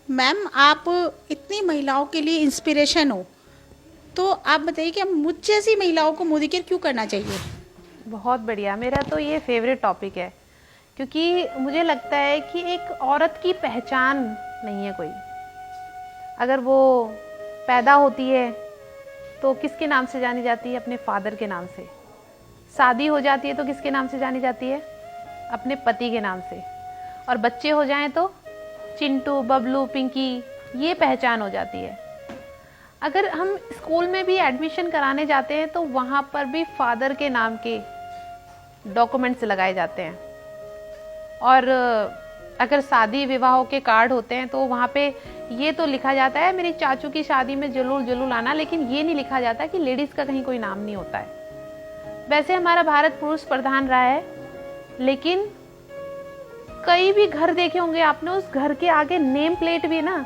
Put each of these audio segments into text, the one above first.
Ma'am आप इतनी महिलाओं के लिए इंस्पिरेशन हो, तो आप बताइए कि हम मुझ जैसी महिलाओं को मोदी केयर क्यों करना चाहिए। बहुत बढ़िया, मेरा तो ये फेवरेट टॉपिक है। क्योंकि मुझे लगता है कि एक औरत की पहचान नहीं है कोई। अगर वो पैदा होती है तो किसके नाम से जानी जाती है? अपने फादर के नाम से। शादी हो जाती है तो किसके नाम से जानी जाती है? अपने पति के नाम से। और बच्चे हो जाएं तो चिंटू, बबलू, पिंकी, ये पहचान हो जाती है। अगर हम स्कूल में भी एडमिशन कराने जाते हैं तो वहां पर भी फादर के नाम के डॉक्यूमेंट्स लगाए जाते हैं। और अगर शादी विवाहों के कार्ड होते हैं तो वहाँ पे ये तो लिखा जाता है मेरी चाचू की शादी में जरूर जरूर आना, लेकिन ये नहीं लिखा जाता कि लेडीज का कहीं कोई नाम नहीं होता है। वैसे हमारा भारत पुरुष प्रधान रहा है, लेकिन कई भी घर देखे होंगे आपने, उस घर के आगे नेम प्लेट भी ना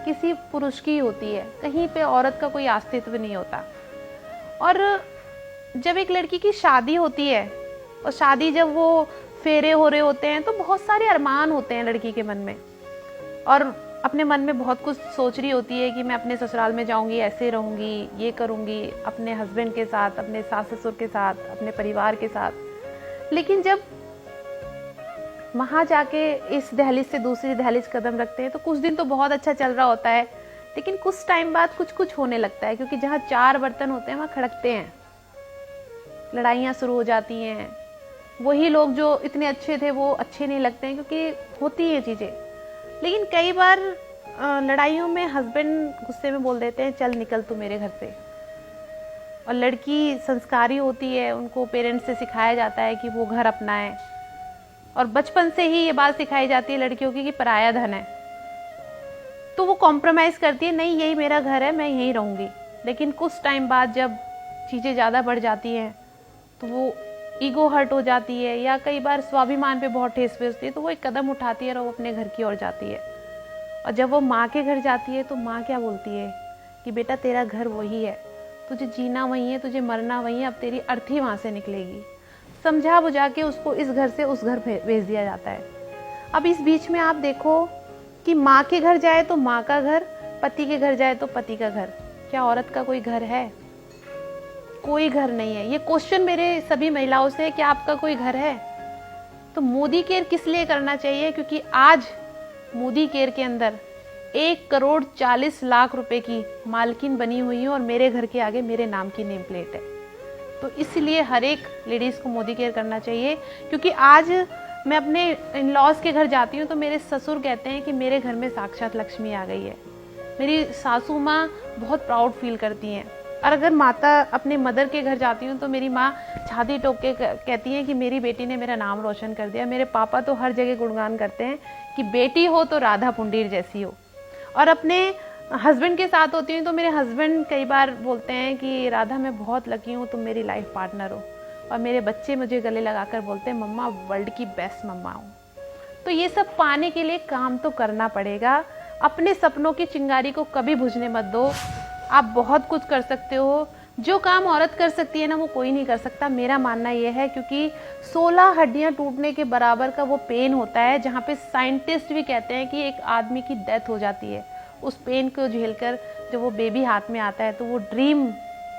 किसी पुरुष की होती है, कहीं पे औरत का कोई अस्तित्व नहीं होता। और जब एक लड़की की शादी होती है और शादी जब वो फेरे हो रहे होते हैं तो बहुत सारे अरमान होते हैं लड़की के मन में, और अपने मन में बहुत कुछ सोच रही होती है कि मैं अपने ससुराल में जाऊंगी, ऐसे रहूंगी, ये करूंगी, अपने हस्बैंड के साथ, अपने सास ससुर के साथ, अपने परिवार के साथ। लेकिन जब वहां जाके इस दहलीज से दूसरी दहलीज कदम रखते हैं तो कुछ दिन तो बहुत अच्छा चल रहा होता है, लेकिन कुछ टाइम बाद कुछ कुछ होने लगता है। क्योंकि जहाँ चार बर्तन होते हैं वहां खड़कते हैं, लड़ाइयाँ शुरू हो जाती हैं। वही लोग जो इतने अच्छे थे वो अच्छे नहीं लगते हैं, क्योंकि होती है चीजें। लेकिन कई बार लड़ाइयों में हस्बैंड गुस्से में बोल देते हैं चल निकल तू मेरे घर से। और लड़की संस्कारी होती है, उनको पेरेंट्स से सिखाया जाता है कि वो घर अपना है, और बचपन से ही ये बात सिखाई जाती है लड़कियों की कि पराया धन है। तो वो कॉम्प्रोमाइज करती है, नहीं यही मेरा घर है, मैं यहीं रहूंगी। लेकिन कुछ टाइम बाद जब चीजें ज्यादा बढ़ जाती हैं तो वो ईगो हर्ट हो जाती है, या कई बार स्वाभिमान पे बहुत ठेस पहुंचती है, तो वो एक कदम उठाती है और वो अपने घर की ओर जाती है। और जब वो माँ के घर जाती है तो माँ क्या बोलती है कि बेटा तेरा घर वही है, तुझे जीना वही है, तुझे मरना वही है, अब तेरी अर्थी वहां से निकलेगी। समझा बुझा के उसको इस घर से उस घर भेज दिया जाता है। अब इस बीच में आप देखो कि माँ के घर जाए तो माँ का घर, पति के घर जाए तो पति का घर। क्या औरत का कोई घर है? कोई घर नहीं है। ये क्वेश्चन मेरे सभी महिलाओं से है कि आपका कोई घर है? तो मोदी केयर किस लिए करना चाहिए? क्योंकि आज मोदी केयर के अंदर 1,40,40,00,000 रुपए की मालकिन बनी हुई है और मेरे घर के आगे मेरे नाम की नेम प्लेट है। तो इसलिए हर एक लेडीज को मोदी केयर करना चाहिए। क्योंकि आज मैं अपने इन लॉज के घर जाती हूँ तो मेरे ससुर कहते हैं कि मेरे घर में साक्षात लक्ष्मी आ गई है। मेरी सासू माँ बहुत प्राउड फील करती हैं। और अगर माता अपने मदर के घर जाती हूँ तो मेरी माँ छाती ठोक के कहती है कि मेरी बेटी ने मेरा नाम रोशन कर दिया। मेरे पापा तो हर जगह गुणगान करते हैं कि बेटी हो तो राधा पुंडीर जैसी हो। और अपने हस्बैंड के साथ होती हूँ तो मेरे हस्बैंड कई बार बोलते हैं कि राधा मैं बहुत लकी हूँ, तुम मेरी लाइफ पार्टनर हो। और मेरे बच्चे मुझे गले लगाकर बोलते हैं मम्मा वर्ल्ड की बेस्ट मम्मा हूँ। तो ये सब पाने के लिए काम तो करना पड़ेगा। अपने सपनों की चिंगारी को कभी बुझने मत दो। आप बहुत कुछ कर सकते हो। जो काम औरत कर सकती है ना वो कोई नहीं कर सकता, मेरा मानना यह है। क्योंकि 16 हड्डियां टूटने के बराबर का वो पेन होता है, जहाँ पे साइंटिस्ट भी कहते हैं कि एक आदमी की डेथ हो जाती है। उस पेन को झेलकर जब वो बेबी हाथ में आता है तो वो ड्रीम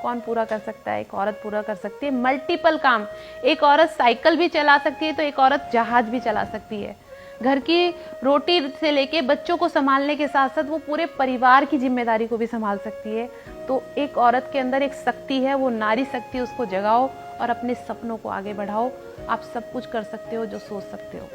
कौन पूरा कर सकता है? एक औरत पूरा कर सकती है। मल्टीपल काम, एक औरत साइकिल भी चला सकती है तो एक औरत जहाज भी चला सकती है। घर की रोटी से लेके बच्चों को संभालने के साथ साथ वो पूरे परिवार की जिम्मेदारी को भी संभाल सकती है। तो एक औरत के अंदर एक शक्ति है, वो नारी शक्ति, उसको जगाओ और अपने सपनों को आगे बढ़ाओ। आप सब कुछ कर सकते हो जो सोच सकते हो।